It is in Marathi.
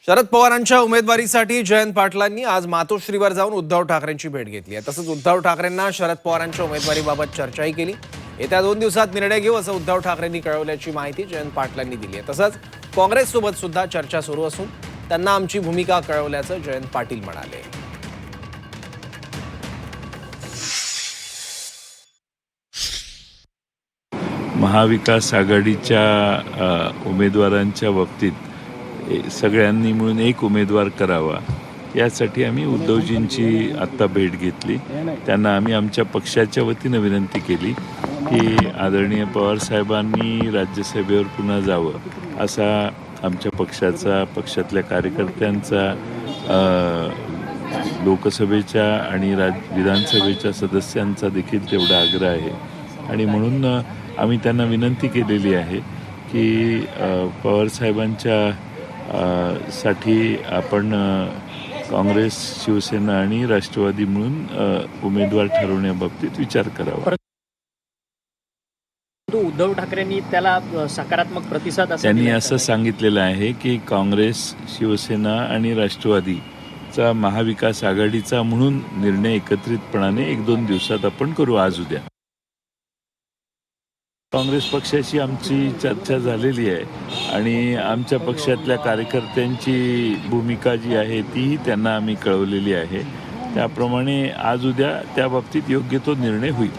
शरद पवारांच्या उमेदवारीसाठी जयंत पाटलांनी आज मातोश्रीवर जाऊन उद्धव ठाकरेंची भेट घेतली आहे। तसंच उद्धव ठाकरेंना शरद पवारांच्या उमेदवारीबाबत चर्चाही केली। येत्या 2 दिवसात निर्णय घेऊ असं उद्धव ठाकरेंनी कळवल्याची माहिती जयंत पाटलांनी दिली आहे। तसंच काँग्रेससोबत सुद्धा चर्चा सुरू असून त्यांना आमची भूमिका कळवल्याचं जयंत पाटील म्हणाले। महाविकास आघाडीच्या उमेदवारांच्या बाबतीत सगळ्यांनी मिळून एक उमेदवार करावा यासाठी आम्ही उद्धवजींची आत्ता भेट घेतली। त्यांना आम्ही आमच्या पक्षाच्या वतीनं विनंती केली की आदरणीय पवारसाहेबांनी राज्यसभेवर पुन्हा जावं असा आमच्या पक्षातल्या कार्यकर्त्यांचा लोकसभेच्या आणि विधानसभेच्या सदस्यांचा देखील तेवढा आग्रह आहे आणि म्हणून आम्ही त्यांना विनंती केलेली आहे की पवारसाहेबांच्या साठी आपण काँग्रेस, शिवसेना आणि राष्ट्रवादी मिळून उमेदवार ठरवण्याबाबतीत विचार करावा। उद्धव ठाकरेंनी त्याला सकारात्मक प्रतिसाद त्यांनी असं सांगितलेलं आहे की काँग्रेस, शिवसेना आणि राष्ट्रवादीचा महाविकास आघाडीचा म्हणून निर्णय एकत्रितपणाने 1-2 दिवसात आपण करू, आज उद्या। काँग्रेस पक्षाशी आमची चर्चा झालेली आहे आणि आमच्या पक्षातल्या कार्यकर्त्यांची भूमिका जी आहे ती त्यांना आम्ही कळवलेली आहे। त्याप्रमाणे आज उद्या त्या बाबतीत योग्य तो निर्णय होईल।